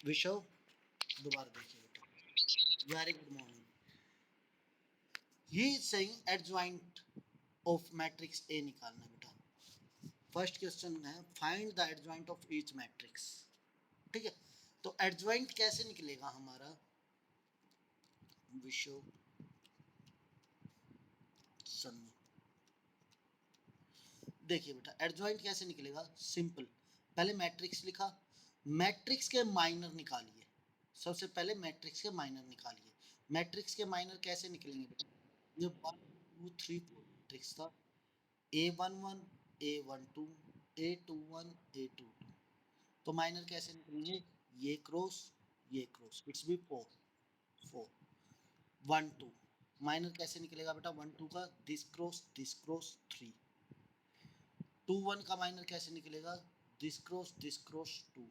विशव दोबारा देखिए बेटा, very good morning. He is saying adjoint of matrix A निकालना है बेटा। फर्स्ट क्वेश्चन है find the adjoint of each matrix. ठीक है, तो एडजॉइंट कैसे निकलेगा हमारा विशव सन्नी। देखिए बेटा एडजॉइंट कैसे निकलेगा, सिंपल। पहले मैट्रिक्स लिखा, मैट्रिक्स के माइनर निकालिए। सबसे पहले मैट्रिक्स के माइनर निकालिए। मैट्रिक्स के माइनर कैसे निकलेंगे बेटा, ये 1 2 3 4 मैट्रिक्स था, A11 A12 A21 A22। तो माइनर कैसे निकलेंगे, ये क्रॉस इट्स बी 4 1 2। माइनर कैसे निकलेगा बेटा 1 2 का, दिस क्रॉस 3। 2 1 का माइनर कैसे निकलेगा, दिस क्रॉस 2।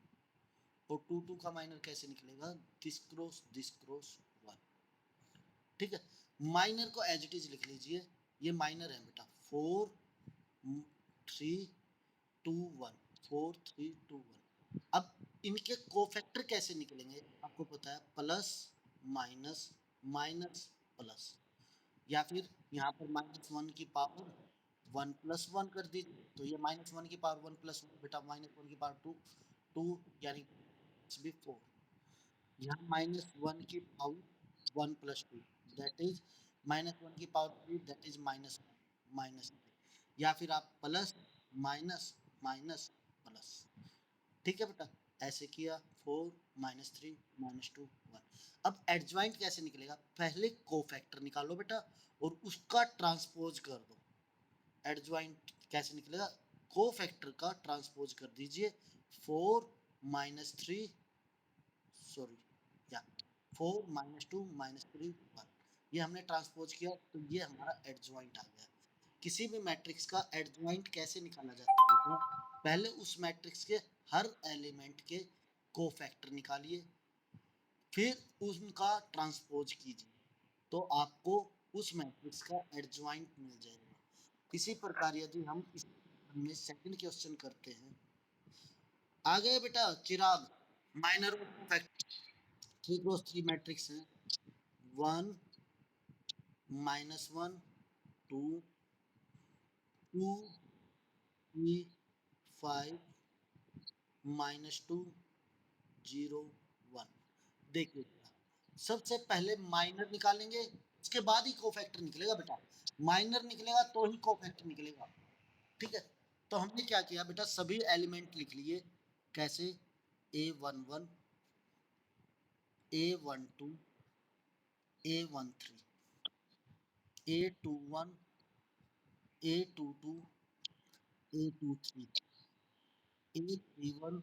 और 2 2 का माइनर कैसे निकलेगा, दिस क्रॉस 1। ठीक है, माइनर को एज इट इज लिख लीजिए। ये माइनर है बेटा 4 3 2 1 4 3 2 1। अब इनके कोफैक्टर कैसे निकलेंगे, आपको पता है, प्लस माइनस माइनस प्लस, या फिर यहाँ पर -1 की पावर 1 + 1 कर दीजिए, तो ये -1 की पावर 1 + 1 बेटा -1 की पावर 2 2 यानी 4। यहाँ -1 की पावर 1 + 2 दैट इज -1 की पावर 3 दैट इज -3, या फिर आप प्लस माइनस माइनस प्लस। ठीक है बेटा, ऐसे किया 4 -3 -2 1। अब एडजॉइंट कैसे निकलेगा, पहले कोफैक्टर निकालो बेटा और उसका ट्रांसपोज कर दो। एडजॉइंट कैसे निकलेगा, कोफैक्टर का ट्रांसपोज कर दीजिए। 4 -3 सॉरी या 4 -2 -3 1। ये हमने ट्रांसपोज किया तो ये हमारा एडजॉइंट आ गया। किसी भी मैट्रिक्स का एडजॉइंट कैसे निकाला जाता है बेटा, पहले उस मैट्रिक्स के हर एलिमेंट के कोफैक्टर निकालिए, फिर उनका ट्रांसपोज कीजिए, तो आपको उस मैट्रिक्स का एडजॉइंट मिल जाएगा। इसी प्रकार यदि हम इस में सेकंड क्वेश्चन करते हैं, आ गए बेटा चिराग, माइनर और कोफैक्टर 3 क्रॉस 3 मैट्रिक्स है, 1 -1 2 2 3 5 -2 0 1। देखिए सबसे पहले माइनर निकालेंगे, उसके बाद ही कोफैक्टर निकलेगा बेटा। माइनर निकलेगा तो ही कोफैक्टर निकलेगा। ठीक है, तो हमने क्या किया बेटा, सभी एलिमेंट लिख लिए। कैसे, A11 A12 A13 A21 A22 A23 A31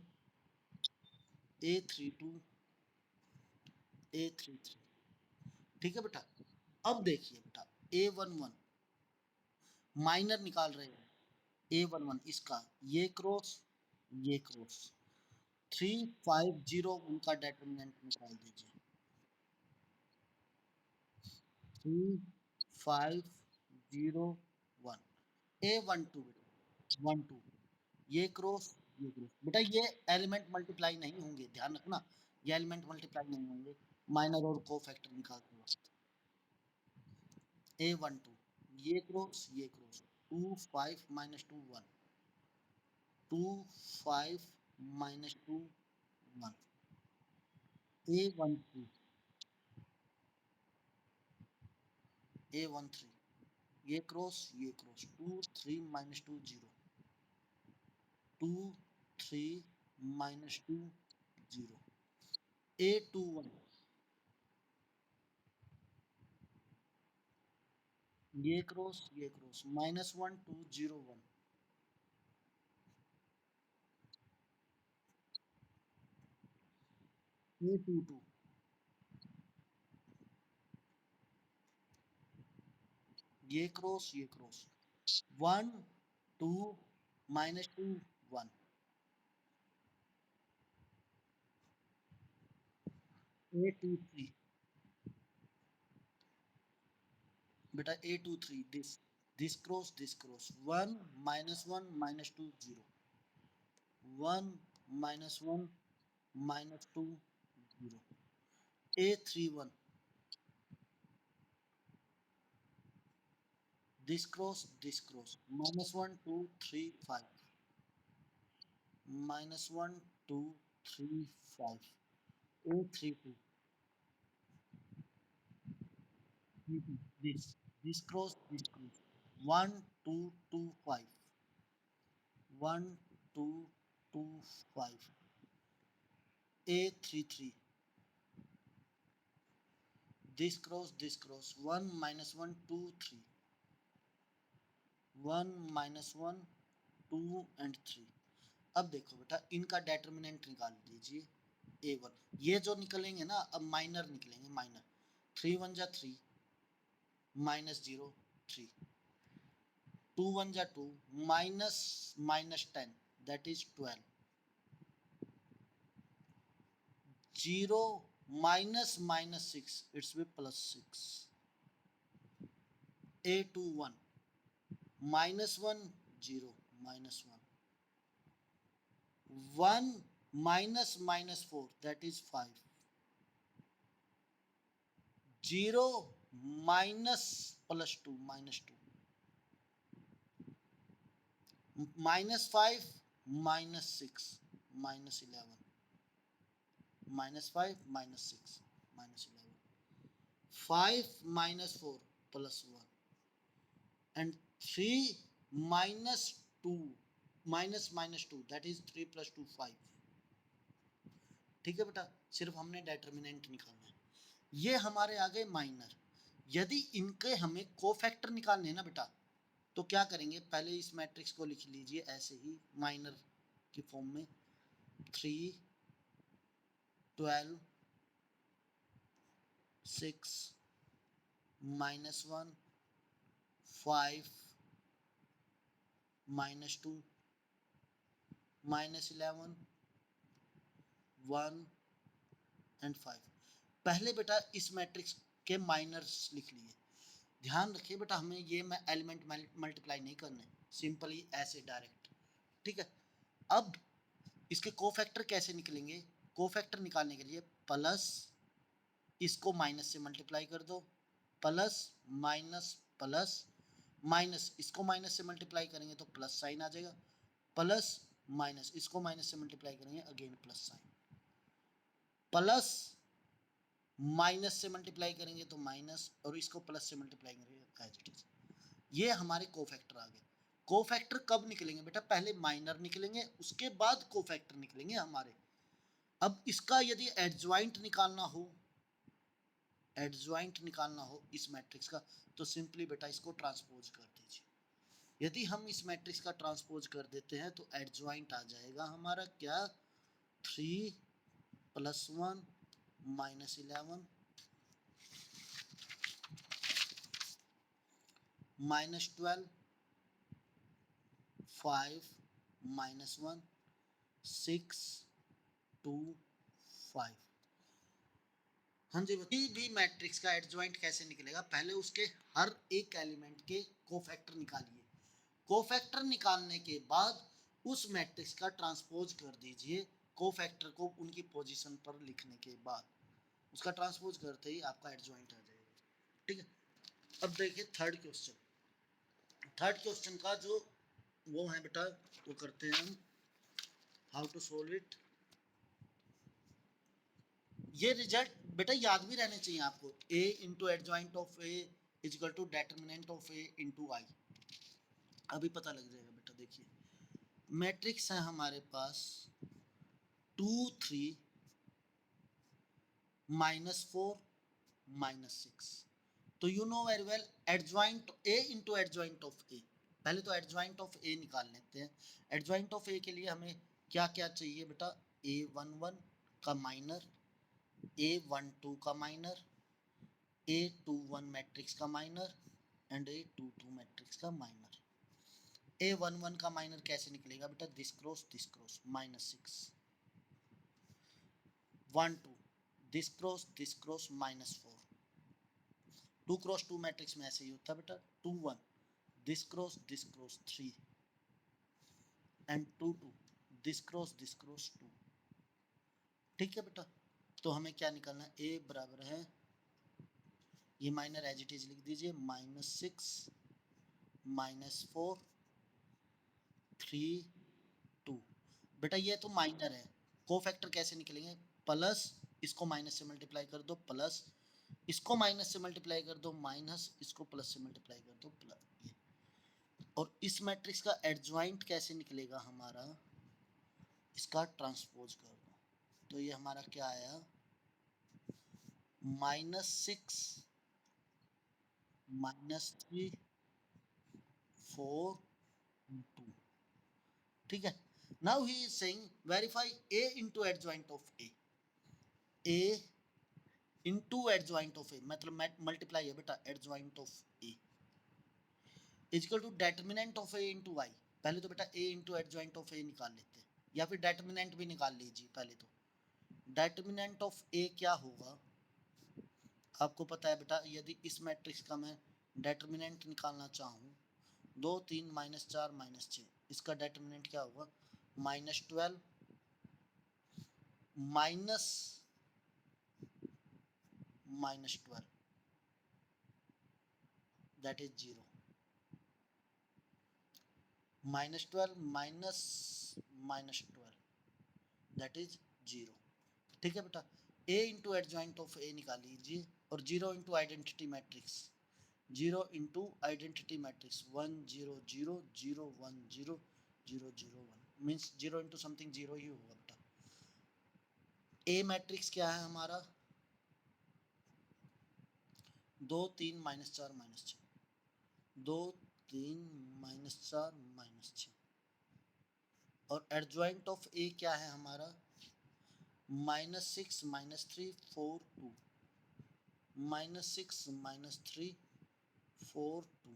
A32 A33। ठीक है बेटा, अब देखिए बेटा A11 माइनर निकाल रहे हैं, A11 इसका ये क्रॉस 3 5 0 उनका डेटर्मिनेंट निकाल दीजिए। 3 5 0 1 A12 बेटा 1 2 ये क्रॉस बेटा, ये एलिमेंट मल्टीप्लाई नहीं होंगे, ध्यान रखना, ये एलिमेंट मल्टीप्लाई नहीं होंगे माइनर और कोफैक्टर निकालते वक्त। A12 ये क्रॉस 2 5 -2 1 2 5 -2 1 A13 A13 ये क्रॉस 2 3 -2 0 2 3 -2 0 A21 ये क्रॉस -1 2 0 1 A22 ये क्रॉस 1 2 -2 1 A23 बेटा A23 this cross 1 -1 -2 0 1 -1 -2 0, A31, this cross, -1 2 3 5, -1 2 3 5, A32, this cross, 1 2 2 5, 1 2 2 5, A33, this cross, 1 -1 2 3, 1 -1 2 and 3। अब देखो बेटा इनका डेटर्मिनेंट निकाल दीजिए A1, ये जो निकलेंगे ना अब माइनर निकलेंगे, माइनर 3 1 जा 3, -0 3, 2 1 जा 2, -10 that is 12, 0 -6 it's be +6, A21, -1 0 -1, 1 -4 that is 5, 0 minus +2 -2, -5 -6 -11, -5 -6 -11, 5 -4 +1 and 3 -2 -2 that is 3 + 2 5। ठीक है बेटा, सिर्फ हमने डेटर्मिनेंट निकालना है। ये हमारे आ गए माइनर। यदि इनके हमें कोफैक्टर निकालने हैं ना बेटा, तो क्या करेंगे, पहले इस मैट्रिक्स को लिख लीजिए ऐसे ही माइनर की फॉर्म में, 3 12 6 -1 5 -2 -11 1 एंड 5। पहले बेटा इस मैट्रिक्स के माइनर्स लिख लिए। ध्यान रखिए बेटा हमें ये मैं एलिमेंट मल्टीप्लाई नहीं करने, सिंपली ऐसे डायरेक्ट। ठीक है, अब इसके कोफैक्टर कैसे निकलेंगे, कोफैक्टर निकालने के लिए प्लस इसको माइनस से मल्टीप्लाई कर दो, प्लस माइनस प्लस माइनस, इसको माइनस से मल्टीप्लाई करेंगे तो प्लस साइन आ जाएगा, प्लस माइनस, इसको माइनस से मल्टीप्लाई करेंगे again plus sign, plus minus से मल्टीप्लाई करेंगे तो माइनस, और इसको प्लस से मल्टीप्लाई करेंगे एज इट इज। ये हमारे कोफैक्टर आ गए। कोफैक्टर कब निकलेंगे बेटा, पहले माइनर निकलेंगे उसके बाद कोफैक्टर निकलेंगे हमारे। अब इसका यदि एडजॉइंट निकालना हो, एडजॉइंट निकालना हो इस मैट्रिक्स का, तो सिंपली बेटा इसको ट्रांसपोज कर दीजिए। यदि हम इस मैट्रिक्स का ट्रांसपोज कर देते हैं तो एडजॉइंट आ जाएगा हमारा क्या, 3 + 1 -11 -12 5 -1 6 2 5। हाँ जी, किसी भी मैट्रिक्स का एडजॉइंट कैसे निकलेगा, पहले उसके हर एक एलिमेंट के कोफैक्टर निकालिए, कोफैक्टर निकालने के बाद उस मैट्रिक्स का ट्रांसपोज कर दीजिए, कोफैक्टर को उनकी पोजीशन पर लिखने के बाद उसका ट्रांसपोज करते ही आपका एडजॉइंट आ जाएगा। ठीक है, अब देखिए थर्ड क्वेश्चन। थर्ड क्वेश्चन का जो वो है बेटा, वो करते हैं हम, हाउ टू सोल्व इट। ये रिजल्ट बेटा याद भी रहने चाहिए आपको, a into adjoint of a is equal to determinant of a into I. अभी पता लग जाएगा बेटा। देखिए मैट्रिक्स है हमारे पास 2 3 -4 -6, तो you know very well adjoint a into adjoint of a। पहले तो एडजॉइंट ऑफ a निकाल लेते हैं। एडजॉइंट ऑफ a के लिए हमें क्या क्या चाहिए बेटा, a11 का माइनर, a12 का माइनर, A21 मैट्रिक्स का माइनर एंड A22 मैट्रिक्स का माइनर। A11 का माइनर कैसे निकलेगा बेटा, this cross -6, 1 2 this cross -4, 2 cross 2 matrix में ऐसे ही होता है बेटा, 2 1 this cross 3 and 2 2 this cross 2। ठीक है बेटा, तो हमें क्या निकालना है, ए बराबर है, ये माइनर एज इट इज लिख दीजिए, -6 -4 3 2। बेटा ये तो माइनर है, कोफैक्टर कैसे निकलेंगे, प्लस इसको माइनस से मल्टीप्लाई कर दो, प्लस इसको माइनस से मल्टीप्लाई कर दो, माइनस इसको प्लस से मल्टीप्लाई कर दो, प्लस ये। और इस मैट्रिक्स का एडजॉइंट कैसे निकलेगा हमारा, इसका ट्रांसपोज कर दो, तो ये हमारा क्या आया, -6 -3 4 2। ठीक है, now he is saying verify a into adjoint of a into adjoint of a, मतलब मल्टीप्लाई है बेटा, adjoint of a equal to determinant of a into y। पहले तो बेटा a into adjoint of a निकाल लेते हैं, या फिर डेटर्मिनेंट भी निकाल लीजिए। पहले तो डेटर्मिनेंट ऑफ a क्या होगा, आपको पता है बेटा, यदि इस मैट्रिक्स का मैं डेटर्मिनेंट निकालना चाहूँ, 2 3 -4 -6, इसका डेटर्मिनेंट क्या होगा, -12 minus -12 that is 0, -12 minus -12 that is 0। ठीक है बेटा, a into adjoint of a निकाल लीजिए, और 0 into identity matrix, 0 into identity matrix 1 0 0 0 1 0 0 0 1 means 0 into something 0 ही होगा बेटा। a मैट्रिक्स क्या है हमारा, 2 3 -4 -6, 2 3 -4 -6, और एडजॉइंट ऑफ a क्या है हमारा, -6 -3 4 2, -6 -3 4 2।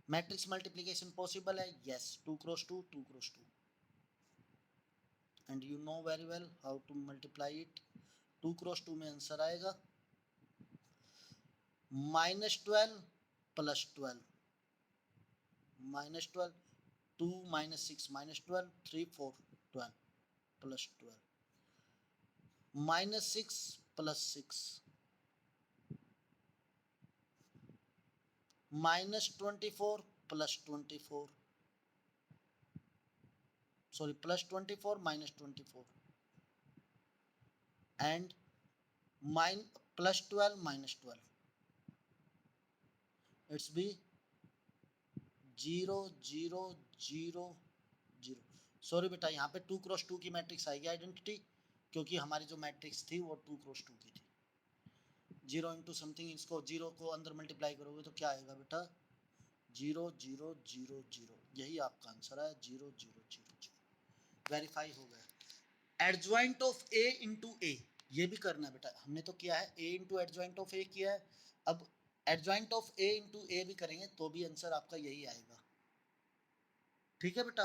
मैट्रिक्स मल्टीप्लिकेशन पॉसिबल है, yes, 2 cross 2 2 cross 2, and you know very well how to multiply it. 2 cross 2 में आंसर आएगा -12 + 12, -12 2 -6 -12 3 4 12 + 12, -6 + 6 -24 + 24, sorry +24 -24, and +12 -12, it's be 0 0 0 0। Sorry बेटा, यहाँ पे 2 क्रॉस 2 की मैट्रिक्स आएगी आइडेंटिटी, क्योंकि हमारी जो मैट्रिक्स थी वो 2 क्रॉस 2 की थी। 0 इंटू समथिंग, इसको 0 को अंदर मल्टीप्लाई करोगे तो क्या आएगा बेटा, 0 0 0 0, यही आपका आंसर है, 0 0 0 0। वेरीफाई हो गया। एडजॉइंट ऑफ a इंटू ए, ये भी करना है बेटा, हमने तो किया है a into adjoint of a किया है, अब एडजॉइंट ऑफ a इंटू ए भी करेंगे तो भी आंसर आपका यही आएगा। ठीक है बेटा।